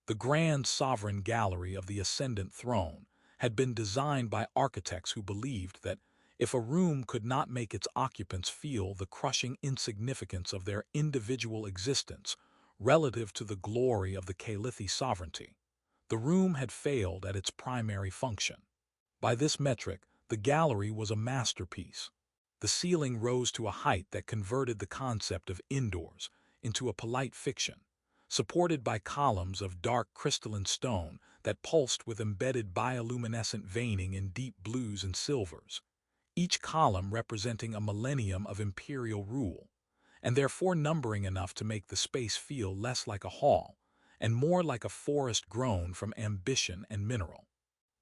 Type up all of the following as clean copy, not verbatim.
The grand sovereign gallery of the ascendant throne had been designed by architects who believed that if a room could not make its occupants feel the crushing insignificance of their individual existence relative to the glory of the Calithi sovereignty, the room had failed at its primary function. By this metric, the gallery was a masterpiece. The ceiling rose to a height that converted the concept of indoors into a polite fiction, supported by columns of dark crystalline stone that pulsed with embedded bioluminescent veining in deep blues and silvers, each column representing a millennium of imperial rule, and therefore numbering enough to make the space feel less like a hall and more like a forest grown from ambition and mineral.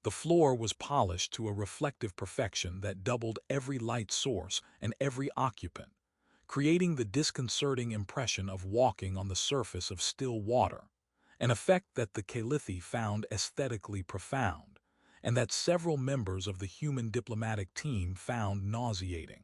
The floor was polished to a reflective perfection that doubled every light source and every occupant, creating the disconcerting impression of walking on the surface of still water, an effect that the Calithi found aesthetically profound, and that several members of the human diplomatic team found nauseating.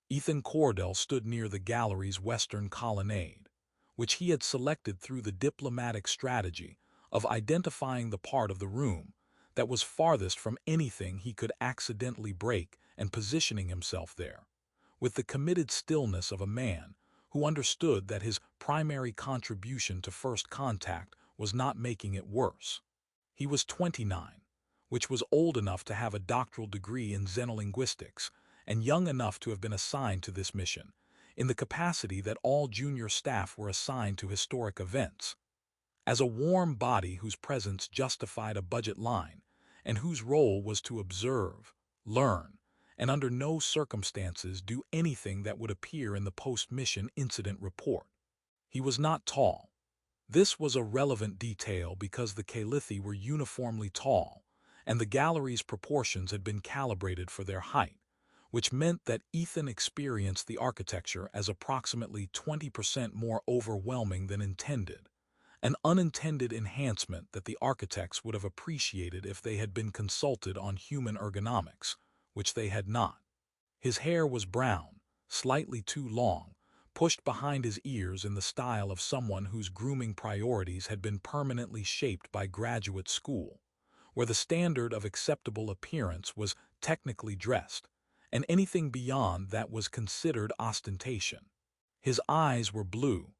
Ethan Cordell stood near the gallery's western colonnade, which he had selected through the diplomatic strategy of identifying the part of the room that was farthest from anything he could accidentally break and positioning himself there, with the committed stillness of a man who understood that his primary contribution to first contact was not making it worse. He was 29, which was old enough to have a doctoral degree in xenolinguistics and young enough to have been assigned to this mission, in the capacity that all junior staff were assigned to historic events. As a warm body whose presence justified a budget line, and whose role was to observe, learn, and under no circumstances do anything that would appear in the post-mission incident report. He was not tall. This was a relevant detail because the Calithi were uniformly tall, and the gallery's proportions had been calibrated for their height, which meant that Ethan experienced the architecture as approximately 20% more overwhelming than intended, an unintended enhancement that the architects would have appreciated if they had been consulted on human ergonomics, which they had not. His hair was brown, slightly too long, pushed behind his ears in the style of someone whose grooming priorities had been permanently shaped by graduate school, where the standard of acceptable appearance was technically dressed, and anything beyond that was considered ostentation. His eyes were blue,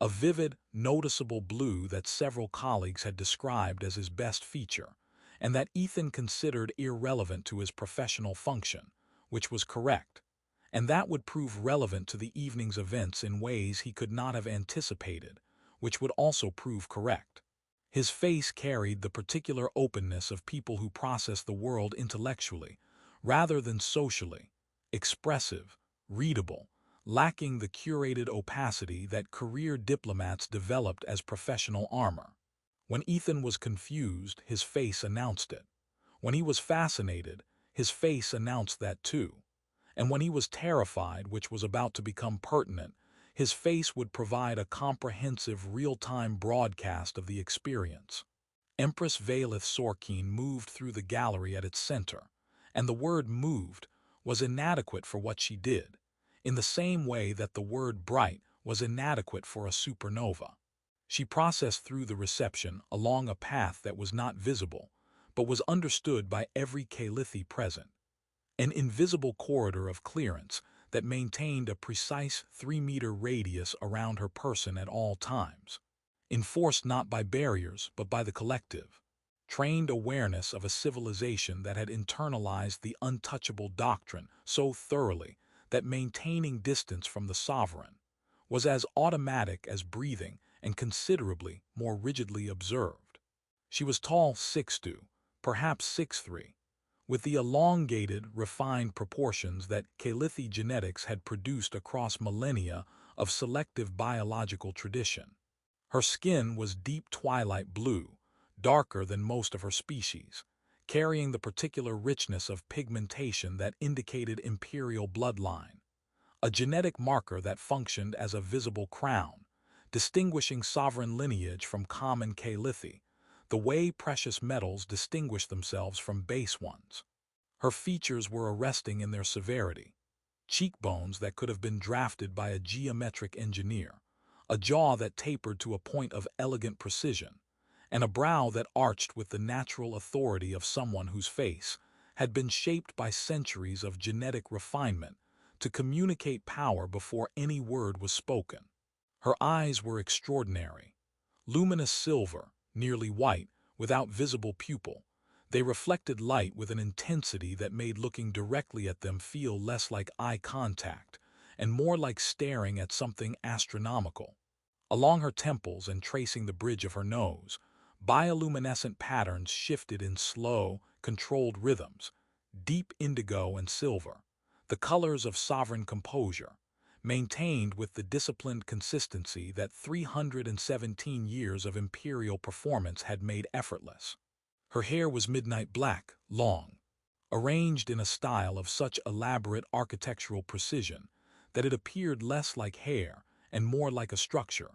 a vivid, noticeable blue that several colleagues had described as his best feature, and that Ethan considered irrelevant to his professional function, which was correct, and that would prove relevant to the evening's events in ways he could not have anticipated, which would also prove correct. His face carried the particular openness of people who process the world intellectually, rather than socially, expressive, readable, lacking the curated opacity that career diplomats developed as professional armor. When Ethan was confused, his face announced it. When he was fascinated, his face announced that too. And when he was terrified, which was about to become pertinent, his face would provide a comprehensive real-time broadcast of the experience. Empress Valeth Sorkine moved through the gallery at its center, and the word moved was inadequate for what she did, in the same way that the word bright was inadequate for a supernova. She processed through the reception along a path that was not visible, but was understood by every Calithi present, an invisible corridor of clearance that maintained a precise 3-meter radius around her person at all times, enforced not by barriers but by the collective, trained awareness of a civilization that had internalized the untouchable doctrine so thoroughly that maintaining distance from the sovereign was as automatic as breathing and considerably more rigidly observed. She was tall 6'2", perhaps 6'3", with the elongated, refined proportions that Calithi genetics had produced across millennia of selective biological tradition. Her skin was deep twilight blue, darker than most of her species, carrying the particular richness of pigmentation that indicated imperial bloodline, a genetic marker that functioned as a visible crown, distinguishing sovereign lineage from common Calithi, the way precious metals distinguish themselves from base ones. Her features were arresting in their severity, cheekbones that could have been drafted by a geometric engineer, a jaw that tapered to a point of elegant precision, and a brow that arched with the natural authority of someone whose face had been shaped by centuries of genetic refinement to communicate power before any word was spoken. Her eyes were extraordinary. Luminous silver, nearly white, without visible pupil, they reflected light with an intensity that made looking directly at them feel less like eye contact and more like staring at something astronomical. Along her temples and tracing the bridge of her nose, bioluminescent patterns shifted in slow, controlled rhythms, deep indigo and silver, the colors of sovereign composure, maintained with the disciplined consistency that 317 years of imperial performance had made effortless. Her hair was midnight black, long, arranged in a style of such elaborate architectural precision that it appeared less like hair and more like a structure,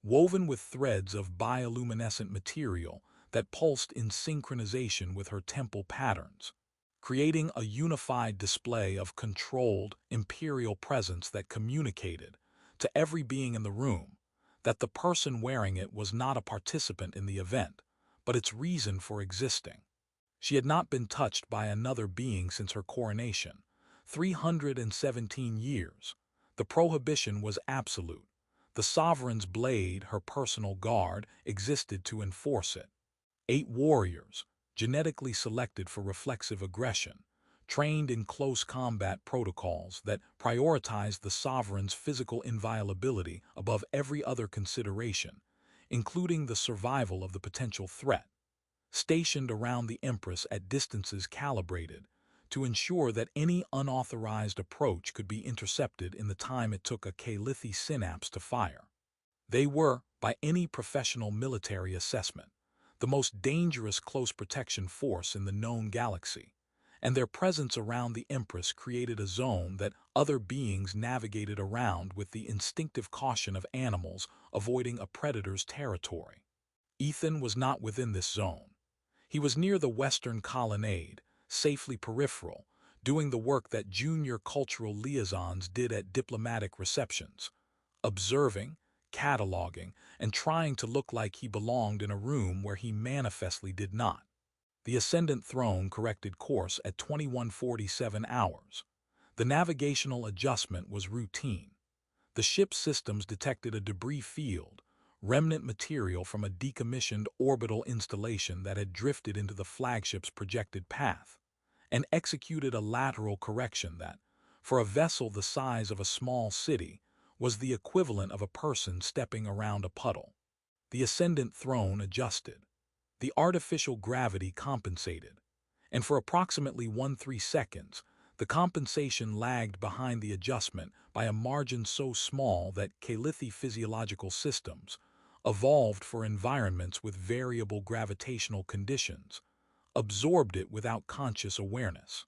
woven with threads of bioluminescent material that pulsed in synchronization with her temple patterns, creating a unified display of controlled, imperial presence that communicated to every being in the room that the person wearing it was not a participant in the event, but its reason for existing. She had not been touched by another being since her coronation, 317 years. The prohibition was absolute. The sovereign's blade, her personal guard, existed to enforce it. 8 warriors, genetically selected for reflexive aggression, trained in close combat protocols that prioritized the sovereign's physical inviolability above every other consideration, including the survival of the potential threat, stationed around the empress at distances calibrated to ensure that any unauthorized approach could be intercepted in the time it took a Calithi synapse to fire. They were, by any professional military assessment, the most dangerous close protection force in the known galaxy, and their presence around the empress created a zone that other beings navigated around with the instinctive caution of animals avoiding a predator's territory. Ethan was not within this zone. He was near the western colonnade, safely peripheral, doing the work that junior cultural liaisons did at diplomatic receptions, observing, cataloging, and trying to look like he belonged in a room where he manifestly did not. The ascendant throne corrected course at 21:47 hours. The navigational adjustment was routine. The ship's systems detected a debris field, remnant material from a decommissioned orbital installation that had drifted into the flagship's projected path, and executed a lateral correction that, for a vessel the size of a small city, was the equivalent of a person stepping around a puddle. The ascendant throne adjusted. The artificial gravity compensated, and for approximately 1-3 seconds, the compensation lagged behind the adjustment by a margin so small that Calithi physiological systems, evolved for environments with variable gravitational conditions, absorbed it without conscious awareness.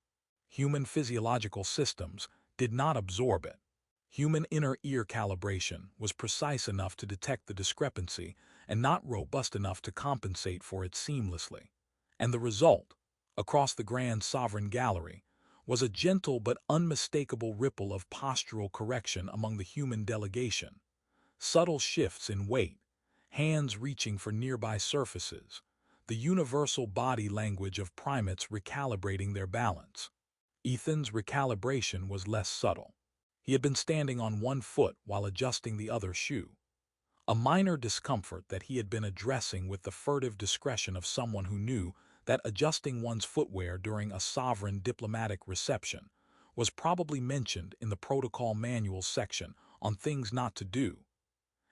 Human physiological systems did not absorb it. Human inner ear calibration was precise enough to detect the discrepancy and not robust enough to compensate for it seamlessly. And the result, across the grand sovereign gallery, was a gentle but unmistakable ripple of postural correction among the human delegation, subtle shifts in weight, hands reaching for nearby surfaces, the universal body language of primates recalibrating their balance. Ethan's recalibration was less subtle. He had been standing on one foot while adjusting the other shoe, a minor discomfort that he had been addressing with the furtive discretion of someone who knew that adjusting one's footwear during a sovereign diplomatic reception was probably mentioned in the protocol manual section on things not to do,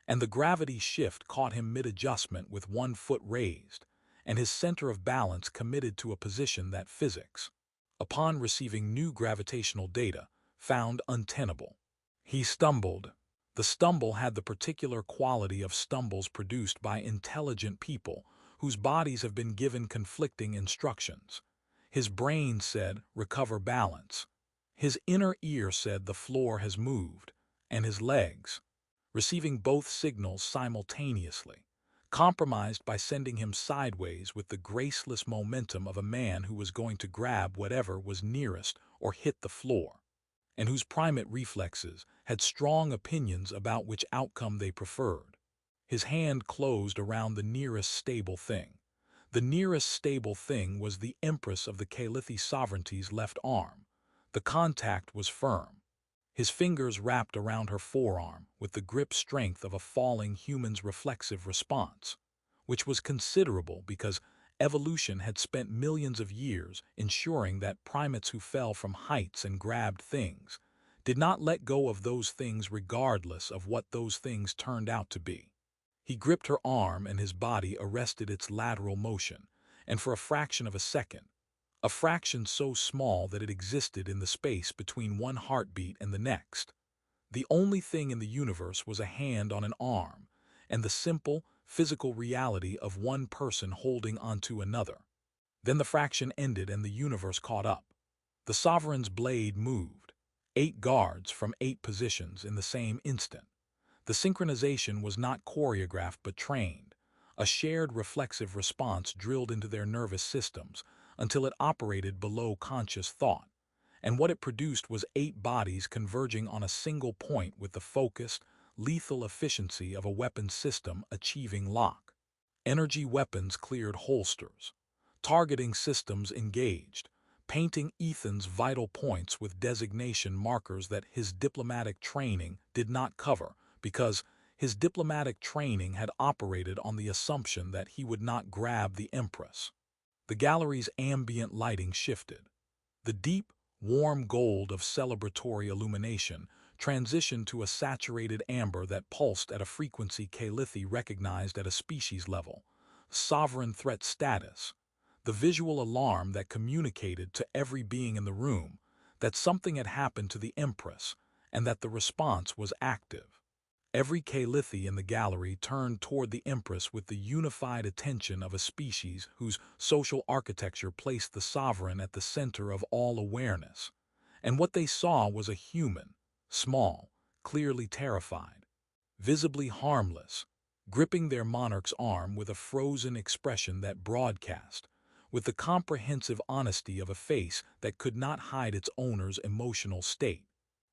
and the gravity shift caught him mid-adjustment with one foot raised, and his center of balance committed to a position that physics, upon receiving new gravitational data, found untenable. He stumbled. The stumble had the particular quality of stumbles produced by intelligent people whose bodies have been given conflicting instructions. His brain said, recover balance. His inner ear said the floor has moved, and his legs, receiving both signals simultaneously, compromised by sending him sideways with the graceless momentum of a man who was going to grab whatever was nearest or hit the floor, and whose primate reflexes had strong opinions about which outcome they preferred. His hand closed around the nearest stable thing. The nearest stable thing was the empress of the Calithi sovereignty's left arm. The contact was firm. His fingers wrapped around her forearm with the grip strength of a falling human's reflexive response, which was considerable because evolution had spent millions of years ensuring that primates who fell from heights and grabbed things did not let go of those things regardless of what those things turned out to be. He gripped her arm and his body arrested its lateral motion, and for a fraction of a second, a fraction so small that it existed in the space between one heartbeat and the next, the only thing in the universe was a hand on an arm, and the simple, physical reality of one person holding onto another. Then the fraction ended and the universe caught up. The sovereign's blade moved, 8 guards from 8 positions in the same instant. The synchronization was not choreographed but trained, a shared reflexive response drilled into their nervous systems until it operated below conscious thought, and what it produced was 8 bodies converging on a single point with the focused, lethal efficiency of a weapons system achieving lock. Energy weapons cleared holsters. Targeting systems engaged, painting Ethan's vital points with designation markers that his diplomatic training did not cover, because his diplomatic training had operated on the assumption that he would not grab the empress. The gallery's ambient lighting shifted. The deep, warm gold of celebratory illumination transitioned to a saturated amber that pulsed at a frequency Calithi recognized at a species level. Sovereign threat status. The visual alarm that communicated to every being in the room that something had happened to the empress and that the response was active. Every Calithi in the gallery turned toward the empress with the unified attention of a species whose social architecture placed the sovereign at the center of all awareness. And what they saw was a human, small, clearly terrified, visibly harmless, gripping their monarch's arm with a frozen expression that broadcast, with the comprehensive honesty of a face that could not hide its owner's emotional state.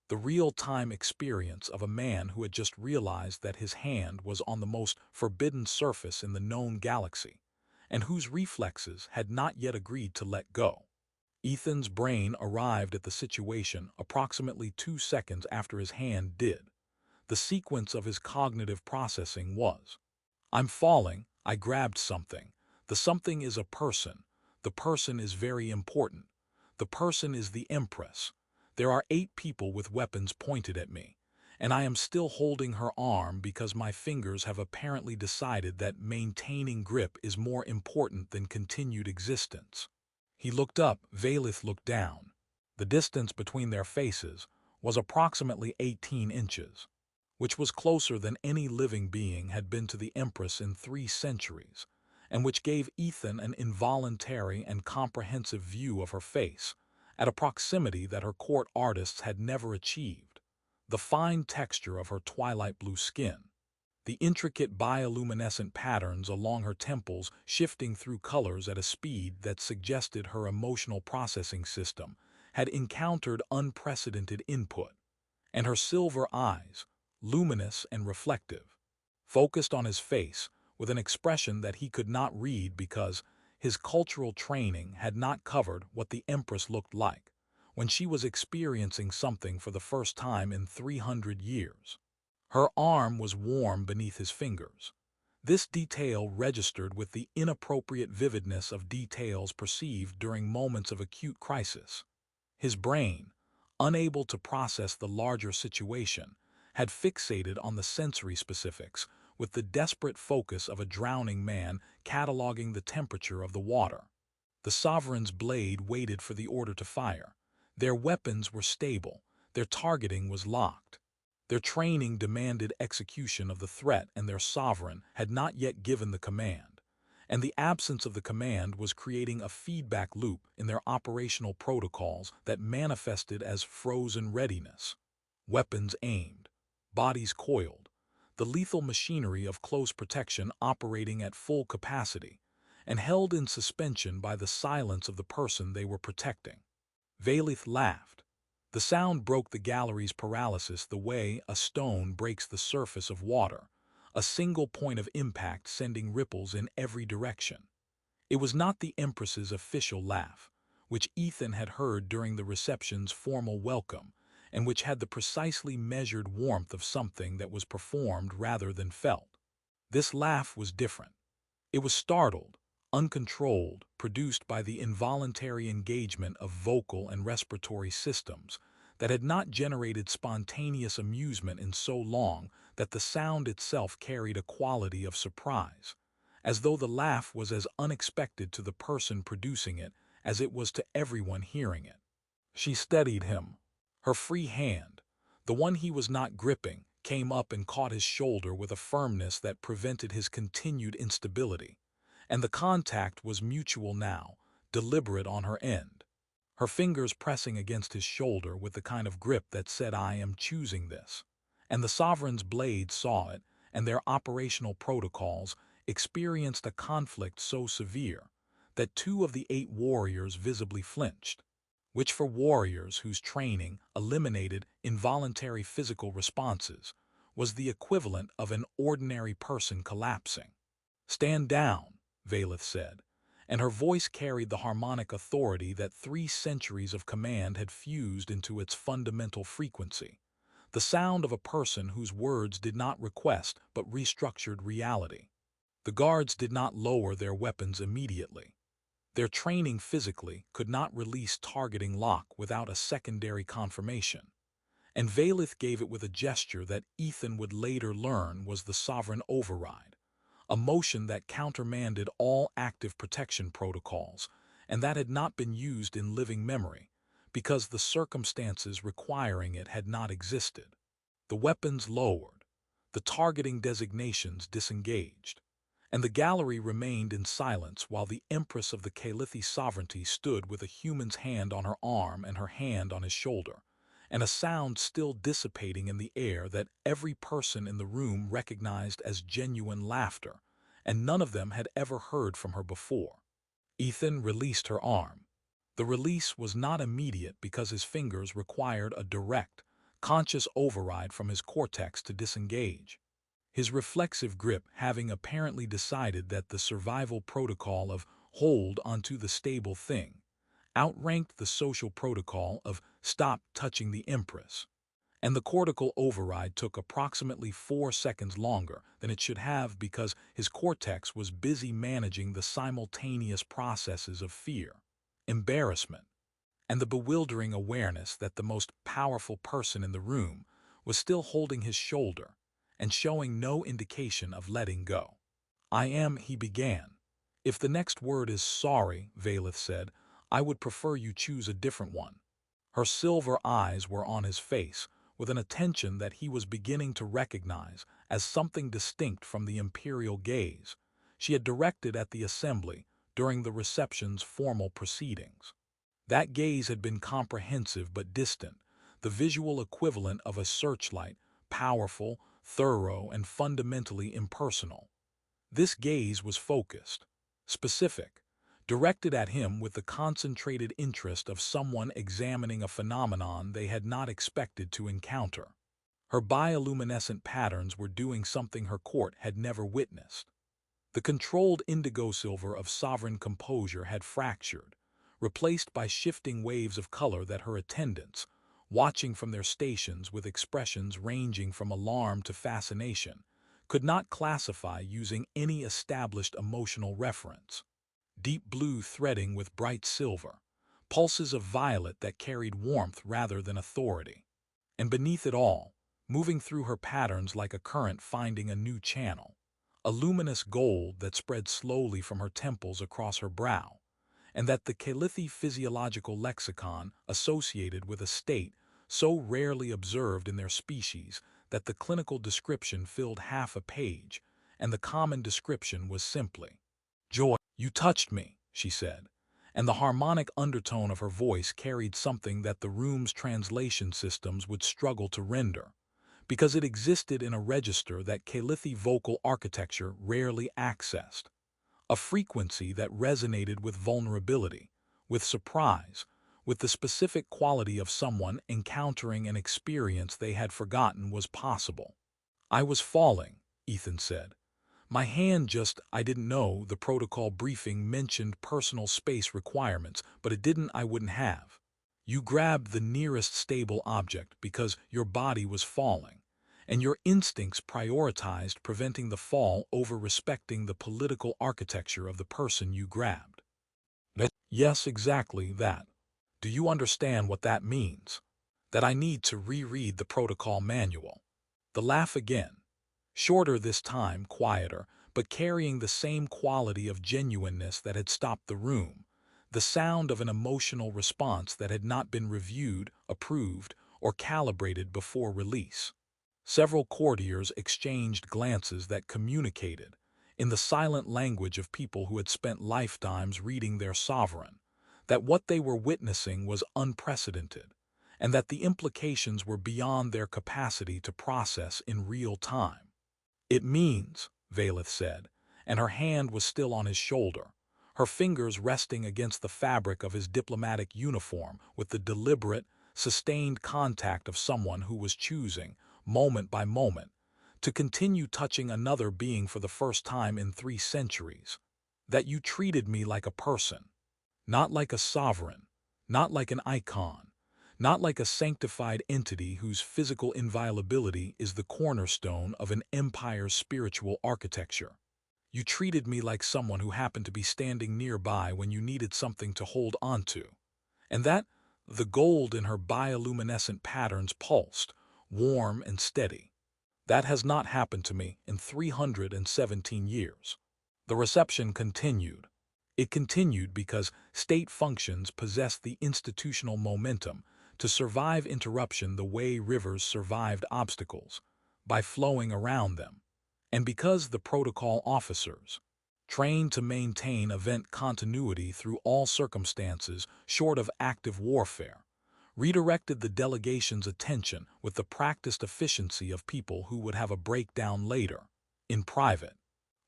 The real-time experience of a man who had just realized that his hand was on the most forbidden surface in the known galaxy, and whose reflexes had not yet agreed to let go. Ethan's brain arrived at the situation approximately 2 seconds after his hand did. The sequence of his cognitive processing was: I'm falling, I grabbed something. The something is a person. The person is very important. The person is the empress. There are 8 people with weapons pointed at me, and I am still holding her arm because my fingers have apparently decided that maintaining grip is more important than continued existence. He looked up, Valith looked down. The distance between their faces was approximately 18 inches, which was closer than any living being had been to the empress in 3 centuries, and which gave Ethan an involuntary and comprehensive view of her face, at a proximity that her court artists had never achieved. The fine texture of her twilight blue skin, the intricate bioluminescent patterns along her temples shifting through colors at a speed that suggested her emotional processing system had encountered unprecedented input, and her silver eyes, luminous and reflective, focused on his face with an expression that he could not read because his cultural training had not covered what the empress looked like when she was experiencing something for the first time in 300 years. Her arm was warm beneath his fingers. This detail registered with the inappropriate vividness of details perceived during moments of acute crisis. His brain, unable to process the larger situation, had fixated on the sensory specifics with the desperate focus of a drowning man cataloging the temperature of the water. The sovereign's blade waited for the order to fire. Their weapons were stable. Their targeting was locked. Their training demanded execution of the threat, and their sovereign had not yet given the command. And the absence of the command was creating a feedback loop in their operational protocols that manifested as frozen readiness. Weapons aimed, bodies coiled, the lethal machinery of close protection operating at full capacity, and held in suspension by the silence of the person they were protecting. Valith laughed. The sound broke the gallery's paralysis the way a stone breaks the surface of water, a single point of impact sending ripples in every direction. It was not the Empress's official laugh, which Ethan had heard during the reception's formal welcome, and which had the precisely measured warmth of something that was performed rather than felt. This laugh was different. It was startled, uncontrolled, produced by the involuntary engagement of vocal and respiratory systems that had not generated spontaneous amusement in so long that the sound itself carried a quality of surprise, as though the laugh was as unexpected to the person producing it as it was to everyone hearing it. She steadied him. Her free hand, the one he was not gripping, came up and caught his shoulder with a firmness that prevented his continued instability, and the contact was mutual now, deliberate on her end. Her fingers pressing against his shoulder with the kind of grip that said, "I am choosing this." And the sovereign's blade saw it, and their operational protocols experienced a conflict so severe that 2 of the 8 warriors visibly flinched, which for warriors whose training eliminated involuntary physical responses was the equivalent of an ordinary person collapsing. "Stand down," Valeth said, and her voice carried the harmonic authority that 3 centuries of command had fused into its fundamental frequency, the sound of a person whose words did not request but restructured reality. The guards did not lower their weapons immediately. Their training physically could not release targeting lock without a secondary confirmation, and Valeth gave it with a gesture that Ethan would later learn was the sovereign override, a motion that countermanded all active protection protocols and that had not been used in living memory because the circumstances requiring it had not existed. The weapons lowered, the targeting designations disengaged, and the gallery remained in silence while the Empress of the Calithi sovereignty stood with a human's hand on her arm and her hand on his shoulder, and a sound still dissipating in the air that every person in the room recognized as genuine laughter, and none of them had ever heard from her before. Ethan released her arm. The release was not immediate because his fingers required a direct, conscious override from his cortex to disengage. His reflexive grip having apparently decided that the survival protocol of hold onto the stable thing outranked the social protocol of stop touching the Empress, and the cortical override took approximately 4 seconds longer than it should have because his cortex was busy managing the simultaneous processes of fear, embarrassment, and the bewildering awareness that the most powerful person in the room was still holding his shoulder and showing no indication of letting go. He began. "If the next word is sorry," Valeth said, "I would prefer you choose a different one." Her silver eyes were on his face, with an attention that he was beginning to recognize as something distinct from the imperial gaze she had directed at the assembly during the reception's formal proceedings. That gaze had been comprehensive but distant, the visual equivalent of a searchlight, powerful, thorough, and fundamentally impersonal. This gaze was focused, specific, directed at him with the concentrated interest of someone examining a phenomenon they had not expected to encounter. Her bioluminescent patterns were doing something her court had never witnessed. The controlled indigo silver of sovereign composure had fractured, replaced by shifting waves of color that her attendants, watching from their stations with expressions ranging from alarm to fascination, could not classify using any established emotional reference. Deep blue threading with bright silver, pulses of violet that carried warmth rather than authority. And beneath it all, moving through her patterns like a current finding a new channel, a luminous gold that spread slowly from her temples across her brow, and that the Calithi physiological lexicon associated with a state so rarely observed in their species that the clinical description filled half a page, and the common description was simply, "Joy, you touched me," she said, and the harmonic undertone of her voice carried something that the room's translation systems would struggle to render, because it existed in a register that Calithi vocal architecture rarely accessed, a frequency that resonated with vulnerability, with surprise, with the specific quality of someone encountering an experience they had forgotten was possible. "I was falling," Ethan said. I didn't know the protocol briefing mentioned personal space requirements, but it didn't I wouldn't have. You grabbed the nearest stable object because your body was falling, and your instincts prioritized preventing the fall over respecting the political architecture of the person you grabbed. Yes, exactly that. Do you understand what that means? That I need to reread the protocol manual. The laugh again. Shorter this time, quieter, but carrying the same quality of genuineness that had stopped the room, the sound of an emotional response that had not been reviewed, approved, or calibrated before release. Several courtiers exchanged glances that communicated, in the silent language of people who had spent lifetimes reading their sovereign, that what they were witnessing was unprecedented, and that the implications were beyond their capacity to process in real time. It means, Valeth said, and her hand was still on his shoulder, her fingers resting against the fabric of his diplomatic uniform with the deliberate, sustained contact of someone who was choosing, moment by moment, to continue touching another being for the first time in 3 centuries, that you treated me like a person, not like a sovereign, not like an icon, not like a sanctified entity whose physical inviolability is the cornerstone of an empire's spiritual architecture. You treated me like someone who happened to be standing nearby when you needed something to hold onto, and that, the gold in her bioluminescent patterns pulsed, warm and steady. That has not happened to me in 317 years. The reception continued. It continued because state functions possess the institutional momentum to survive interruption the way rivers survived obstacles, by flowing around them, and because the protocol officers, trained to maintain event continuity through all circumstances short of active warfare, redirected the delegation's attention with the practiced efficiency of people who would have a breakdown later, in private,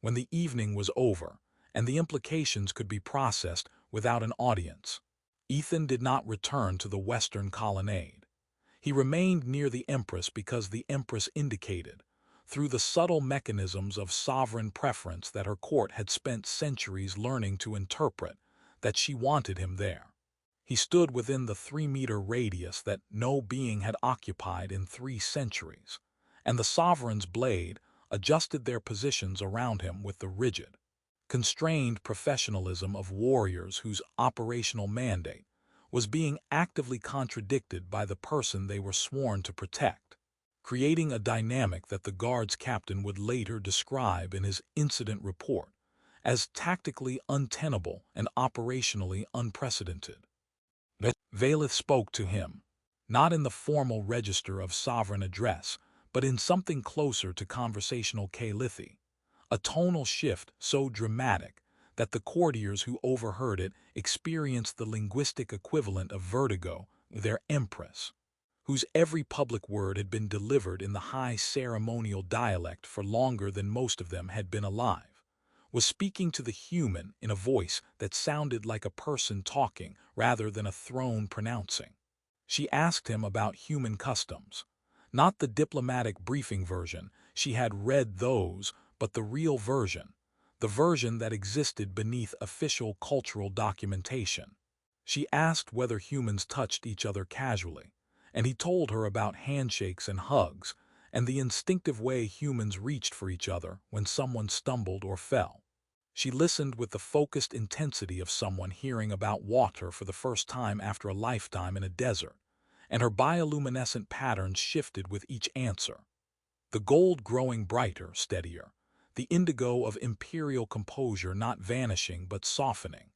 when the evening was over, and the implications could be processed without an audience. Ethan did not return to the western colonnade. He remained near the empress because the empress indicated, through the subtle mechanisms of sovereign preference that her court had spent centuries learning to interpret, that she wanted him there. He stood within the 3-meter radius that no being had occupied in 3 centuries, and the sovereign's blade adjusted their positions around him with the rigid, constrained professionalism of warriors whose operational mandate was being actively contradicted by the person they were sworn to protect, creating a dynamic that the guard's captain would later describe in his incident report as tactically untenable and operationally unprecedented. Valeth spoke to him, not in the formal register of sovereign address, but in something closer to conversational calithi, a tonal shift so dramatic that the courtiers who overheard it experienced the linguistic equivalent of vertigo, their empress, whose every public word had been delivered in the high ceremonial dialect for longer than most of them had been alive, was speaking to the human in a voice that sounded like a person talking rather than a throne pronouncing. She asked him about human customs, not the diplomatic briefing version. She had read those, but the real version, the version that existed beneath official cultural documentation. She asked whether humans touched each other casually, and he told her about handshakes and hugs, and the instinctive way humans reached for each other when someone stumbled or fell. She listened with the focused intensity of someone hearing about water for the first time after a lifetime in a desert, and her bioluminescent patterns shifted with each answer. The gold growing brighter, steadier, the indigo of imperial composure not vanishing but softening,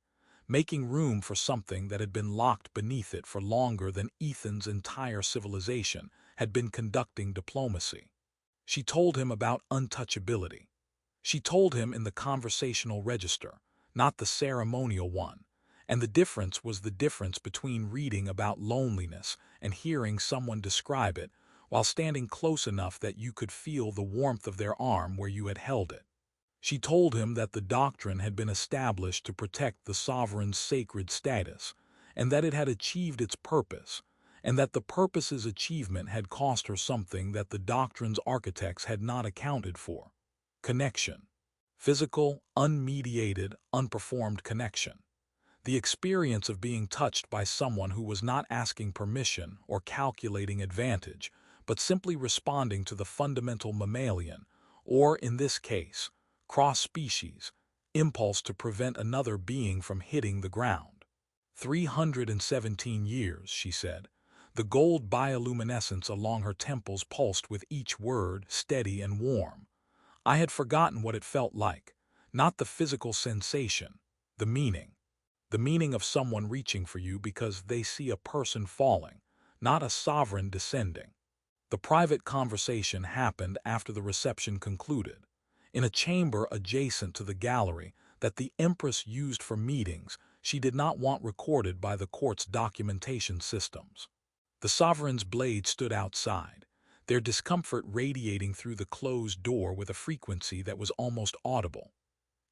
making room for something that had been locked beneath it for longer than Ethan's entire civilization had been conducting diplomacy. She told him about untouchability. She told him in the conversational register, not the ceremonial one, and the difference was the difference between reading about loneliness and hearing someone describe it while standing close enough that you could feel the warmth of their arm where you had held it. She told him that the doctrine had been established to protect the sovereign's sacred status, and that it had achieved its purpose, and that the purpose's achievement had cost her something that the doctrine's architects had not accounted for. Connection. Physical, unmediated, unperformed connection. The experience of being touched by someone who was not asking permission or calculating advantage, but simply responding to the fundamental mammalian, or in this case, cross-species, impulse to prevent another being from hitting the ground. 317 years, she said. The gold bioluminescence along her temples pulsed with each word, steady and warm. I had forgotten what it felt like, not the physical sensation, the meaning. The meaning of someone reaching for you because they see a person falling, not a sovereign descending. The private conversation happened after the reception concluded, in a chamber adjacent to the gallery that the empress used for meetings she did not want recorded by the court's documentation systems. The sovereign's blade stood outside, their discomfort radiating through the closed door with a frequency that was almost audible.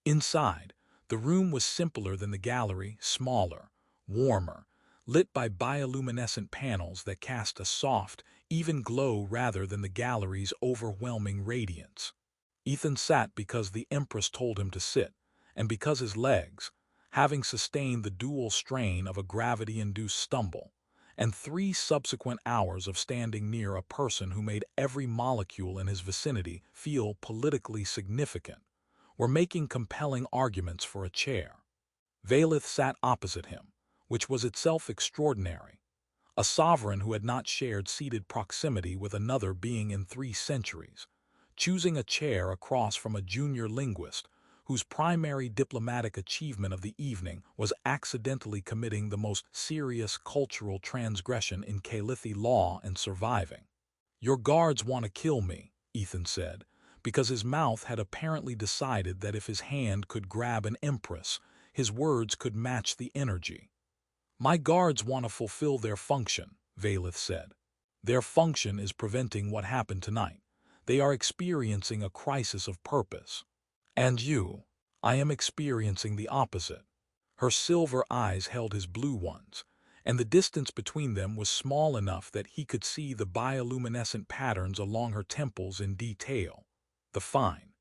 Inside, the room was simpler than the gallery, smaller, warmer, lit by bioluminescent panels that cast a soft, even glow rather than the gallery's overwhelming radiance. Ethan sat because the empress told him to sit, and because his legs, having sustained the dual strain of a gravity-induced stumble, and 3 subsequent hours of standing near a person who made every molecule in his vicinity feel politically significant, were making compelling arguments for a chair. Valith sat opposite him, which was itself extraordinary. A sovereign who had not shared seated proximity with another being in 3 centuries, choosing a chair across from a junior linguist whose primary diplomatic achievement of the evening was accidentally committing the most serious cultural transgression in Calithi law and surviving. "Your guards want to kill me," Ethan said, because his mouth had apparently decided that if his hand could grab an empress, his words could match the energy. "My guards want to fulfill their function," Valith said. "Their function is preventing what happened tonight. They are experiencing a crisis of purpose. And you, I am experiencing the opposite." Her silver eyes held his blue ones, and the distance between them was small enough that he could see the bioluminescent patterns along her temples in detail, the fine,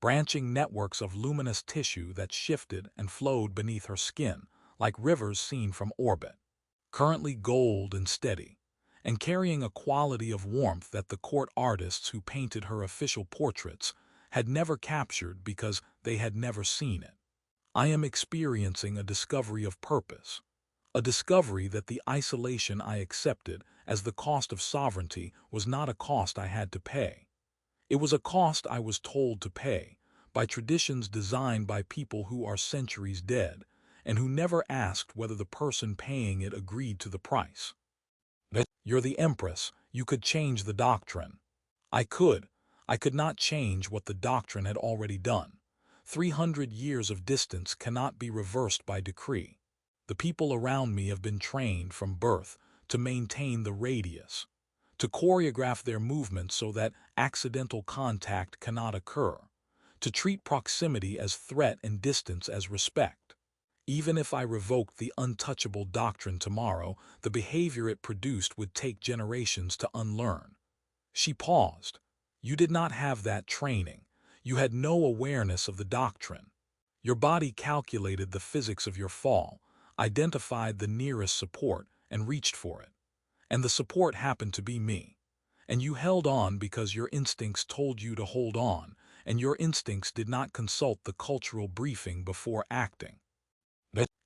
branching networks of luminous tissue that shifted and flowed beneath her skin like rivers seen from orbit, currently gold and steady, and carrying a quality of warmth that the court artists who painted her official portraits had never captured because they had never seen it. "I am experiencing a discovery of purpose, a discovery that the isolation I accepted as the cost of sovereignty was not a cost I had to pay. It was a cost I was told to pay, by traditions designed by people who are centuries dead, and who never asked whether the person paying it agreed to the price. You're the empress, you could change the doctrine." I could. I could not change what the doctrine had already done. 300 years of distance cannot be reversed by decree. The people around me have been trained from birth to maintain the radius, to choreograph their movements so that accidental contact cannot occur, to treat proximity as threat and distance as respect. Even if I revoked the untouchable doctrine tomorrow, the behavior it produced would take generations to unlearn. She paused. "You did not have that training. You had no awareness of the doctrine. Your body calculated the physics of your fall, identified the nearest support, and reached for it. And the support happened to be me. And you held on because your instincts told you to hold on, and your instincts did not consult the cultural briefing before acting."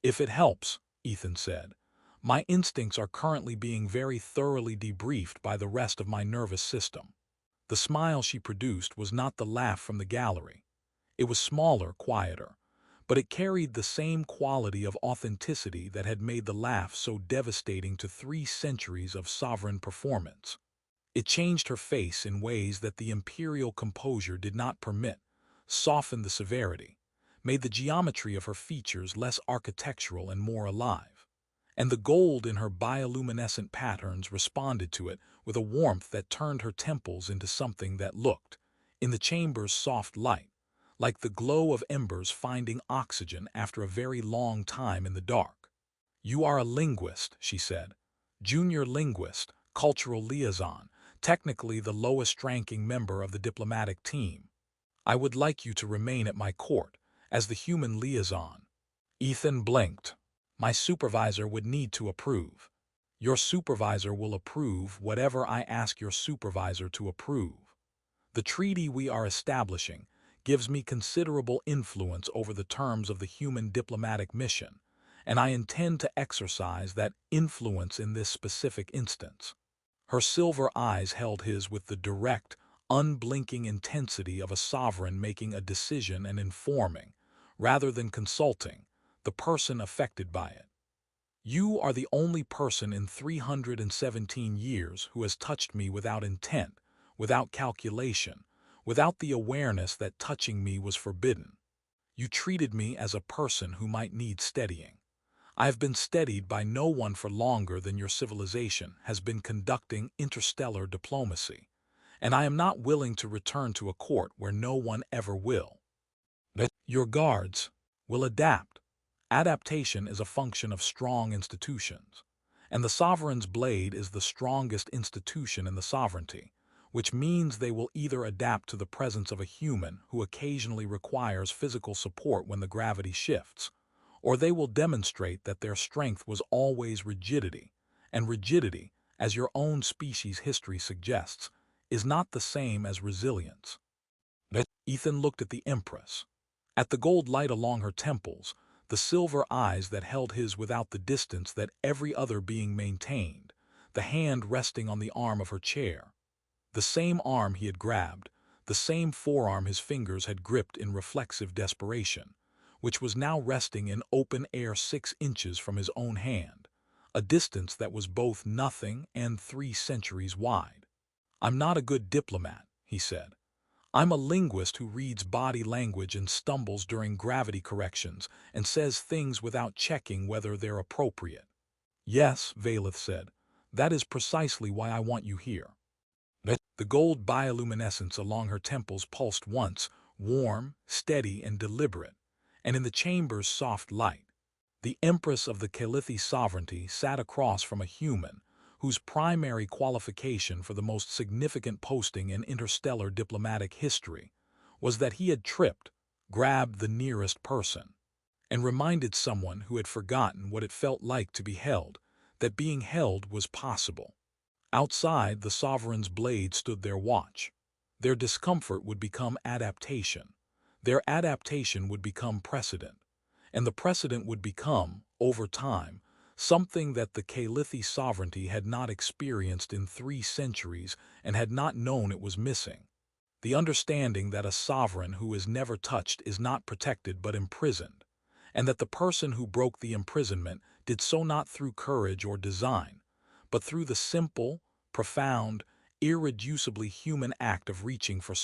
"If it helps," Ethan said, "my instincts are currently being very thoroughly debriefed by the rest of my nervous system." The smile she produced was not the laugh from the gallery. It was smaller, quieter, but it carried the same quality of authenticity that had made the laugh so devastating to 3 centuries of sovereign performance. It changed her face in ways that the imperial composure did not permit, softened the severity, made the geometry of her features less architectural and more alive. And the gold in her bioluminescent patterns responded to it with a warmth that turned her temples into something that looked, in the chamber's soft light, like the glow of embers finding oxygen after a very long time in the dark. "You are a linguist," she said. "Junior linguist, cultural liaison, technically the lowest-ranking member of the diplomatic team. I would like you to remain at my court as the human liaison. Ethan blinked. My supervisor would need to approve. Your supervisor will approve whatever I ask your supervisor to approve. The treaty we are establishing gives me considerable influence over the terms of the human diplomatic mission, and I intend to exercise that influence in this specific instance. Her silver eyes held his with the direct, unblinking intensity of a sovereign making a decision and informing, rather than consulting, the person affected by it. You are the only person in 317 years who has touched me without intent, without calculation, without the awareness that touching me was forbidden. You treated me as a person who might need steadying. I have been steadied by no one for longer than your civilization has been conducting interstellar diplomacy, and I am not willing to return to a court where no one ever will. Your guards will adapt. Adaptation is a function of strong institutions, and the sovereign's blade is the strongest institution in the sovereignty, which means they will either adapt to the presence of a human who occasionally requires physical support when the gravity shifts, or they will demonstrate that their strength was always rigidity, and rigidity, as your own species' history suggests, is not the same as resilience. Ethan looked at the empress. At the gold light along her temples, the silver eyes that held his without the distance that every other being maintained, the hand resting on the arm of her chair. The same arm he had grabbed, the same forearm his fingers had gripped in reflexive desperation, which was now resting in open air 6 inches from his own hand, a distance that was both nothing and 3 centuries wide. I'm not a good diplomat, he said. I'm a linguist who reads body language and stumbles during gravity corrections and says things without checking whether they're appropriate. Yes, Valeth said, that is precisely why I want you here. The gold bioluminescence along her temples pulsed once, warm, steady, and deliberate, and in the chamber's soft light, the empress of the Calithi sovereignty sat across from a human whose primary qualification for the most significant posting in interstellar diplomatic history was that he had grabbed the nearest person, and reminded someone who had forgotten what it felt like to be held, that being held was possible. Outside, the sovereign's blade stood their watch. Their discomfort would become adaptation. Their adaptation would become precedent. And the precedent would become, over time, something that the Calithi sovereignty had not experienced in 3 centuries and had not known it was missing. The understanding that a sovereign who is never touched is not protected but imprisoned, and that the person who broke the imprisonment did so not through courage or design, but through the simple, profound, irreducibly human act of reaching for